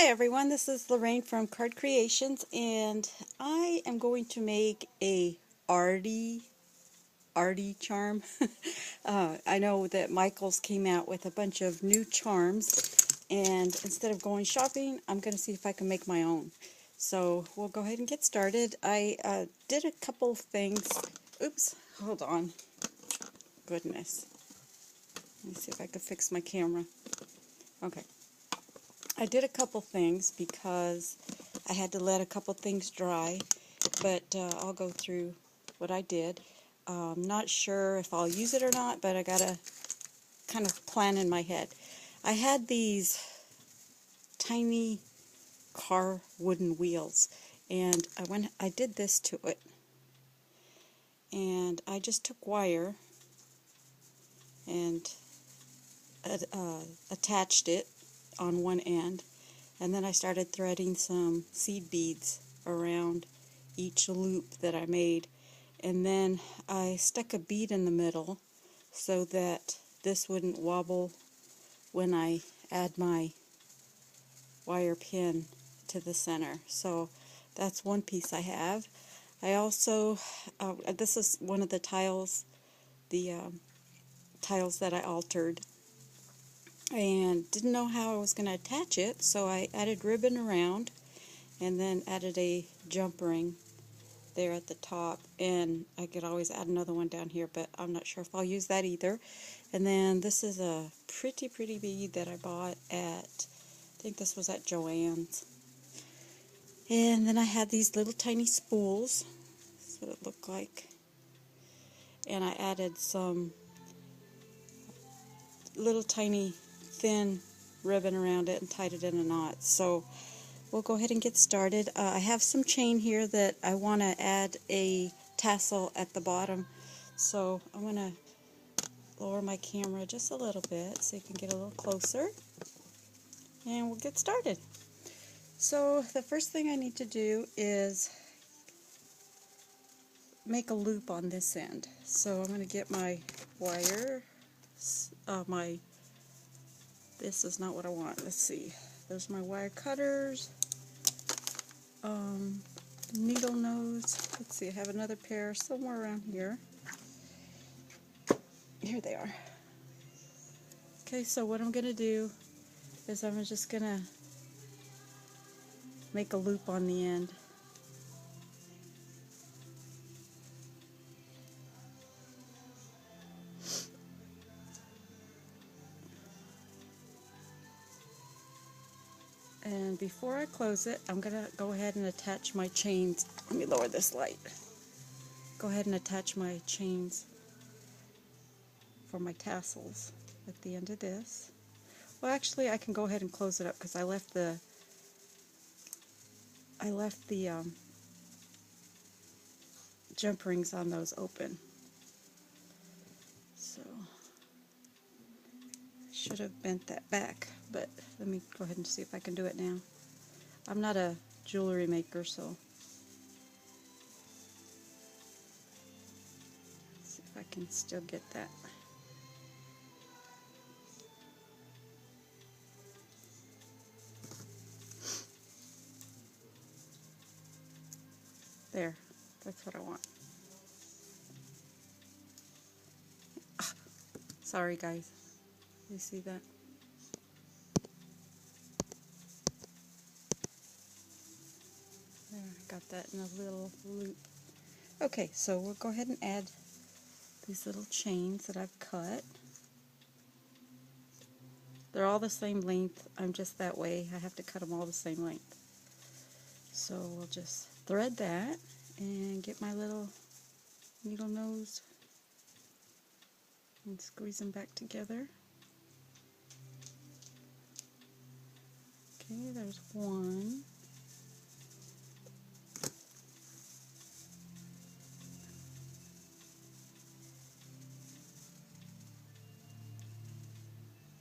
Hi everyone, this is Lorraine from Card Creations, and I am going to make a Arti charm. I know that Michaels came out with a bunch of new charms, and instead of going shopping, I'm going to see if I can make my own. So we'll go ahead and get started. I did a couple things. Oops, hold on. Goodness. Let me see if I can fix my camera. Okay. I did a couple things because I had to let a couple things dry, but I'll go through what I did. I'm not sure if I'll use it or not, but I got a kind of plan in my head. I had these tiny car wooden wheels, and I did this to it, and I just took wire and attached it on one end, and then I started threading some seed beads around each loop that I made, and then I stuck a bead in the middle so that this wouldn't wobble when I add my wire pin to the center. So that's one piece I have. I also, this is one of the tiles, tiles that I altered, and didn't know how I was going to attach it, so I added ribbon around and then added a jump ring there at the top, and I could always add another one down here, but I'm not sure if I'll use that either. And then this is a pretty bead that I bought at, I think this was at Joann's. And then I had these little tiny spools, that's what it looked like, and I added some little tiny thin ribbon around it and tied it in a knot. So we'll go ahead and get started. I have some chain here that I want to add a tassel at the bottom, so I'm going to lower my camera just a little bit so you can get a little closer, and we'll get started. So the first thing I need to do is make a loop on this end. So I'm going to get my wire, this is not what I want. Let's see. There's my wire cutters, needle nose. Let's see, I have another pair somewhere around here. Here they are. Okay, so what I'm going to do is I'm just going to make a loop on the end. And before I close it, I'm going to go ahead and attach my chains. Let me lower this light. Go ahead and attach my chains for my tassels at the end of this. Well, actually, I can go ahead and close it up because I left the jump rings on those open. So I should have bent that back, but let me go ahead and see if I can do it now. I'm not a jewelry maker, so let's see if I can still get that. There, that's what I want. Sorry guys, you see that? There, I got that in a little loop. Okay, so we'll go ahead and add these little chains that I've cut. They're all the same length. I'm just that way. I have to cut them all the same length. So we'll just thread that and get my little needle nose and squeeze them back together. Okay, there's one.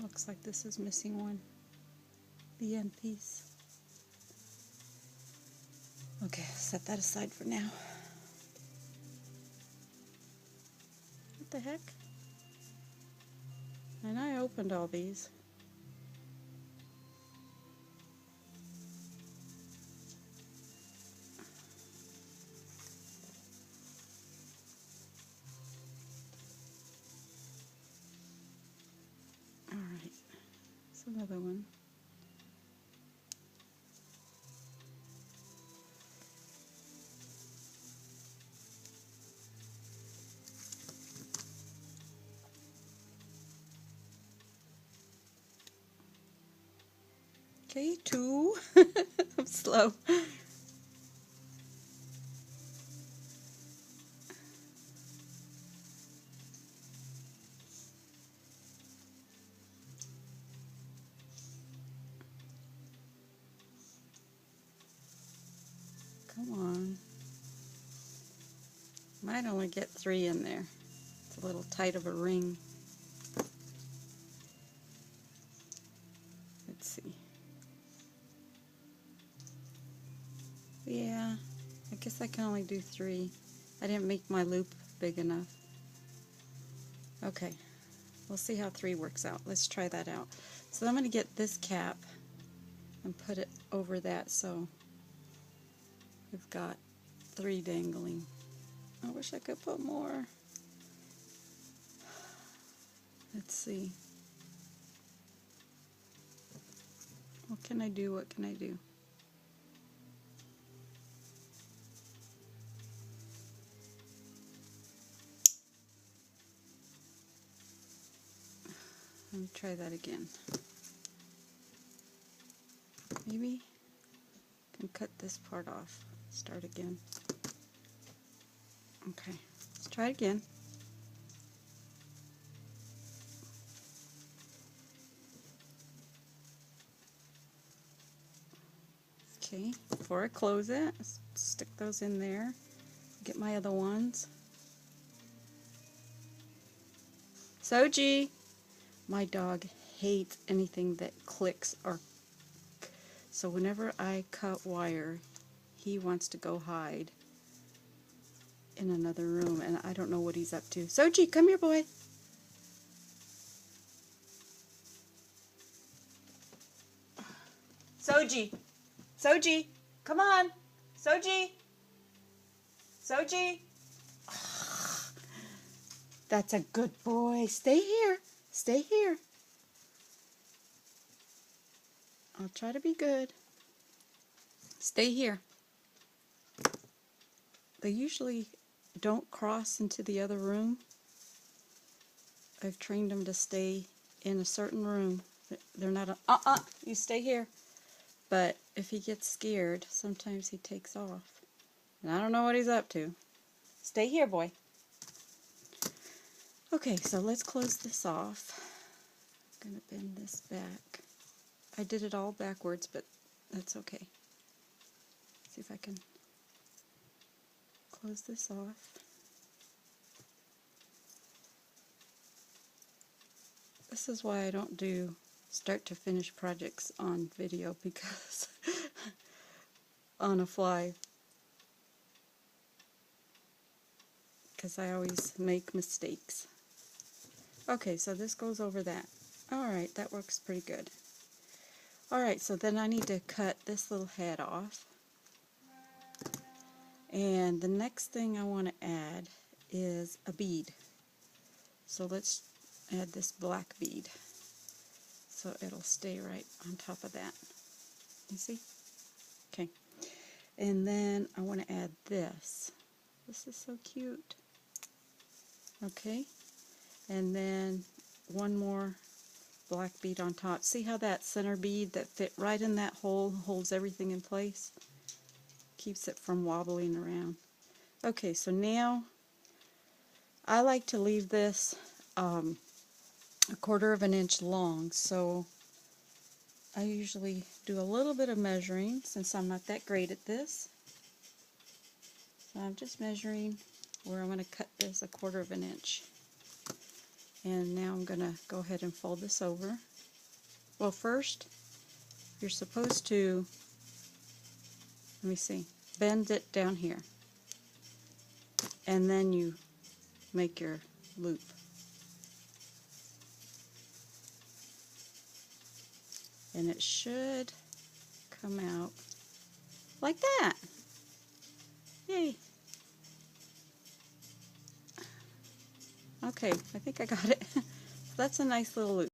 Looks like this is missing one, the end piece. Okay, set that aside for now. What the heck? And I opened all these. another one. Okay, 2. I'm slow. Come on. Might only get 3 in there. It's a little tight of a ring. Let's see. Yeah, I guess I can only do 3. I didn't make my loop big enough. Okay, we'll see how 3 works out. Let's try that out. So I'm going to get this cap and put it over that so we've got 3 dangling. I wish I could put more. Let's see. What can I do? What can I do? Let me try that again. Maybe I can cut this part off. Start again. Okay, let's try it again. Okay, before I close it, stick those in there. Get my other ones. Soji! My dog hates anything that clicks or... So whenever I cut wire, he wants to go hide in another room, and I don't know what he's up to. Soji, come here, boy! Soji! Soji! Come on! Soji! Soji! That's a good boy. Stay here. Stay here. I'll try to be good. Stay here. They usually don't cross into the other room. I've trained them to stay in a certain room. They're not you stay here. But if he gets scared, sometimes he takes off. And I don't know what he's up to. Stay here, boy. Okay, so let's close this off. I'm going to bend this back. I did it all backwards, but that's okay. See if I can close this off. This is why I don't do start to finish projects on video, because on a fly, because I always make mistakes. Okay, so this goes over that. Alright, that works pretty good. Alright, so then I need to cut this little head off. And the next thing I want to add is a bead. So let's add this black bead. So it'll stay right on top of that. You see? Okay. And then I want to add this. This is so cute. Okay. And then one more black bead on top. See how that center bead that fit right in that hole holds everything in place? Keeps it from wobbling around. Okay, so now I like to leave this a 1/4 of an inch long, so I usually do a little bit of measuring since I'm not that great at this. So I'm just measuring where I'm going to cut this a 1/4 of an inch. And now I'm going to go ahead and fold this over. Well, first, you're supposed to, let me see, bend it down here. And then you make your loop. And it should come out like that. Yay. Okay, I think I got it. That's a nice little loop.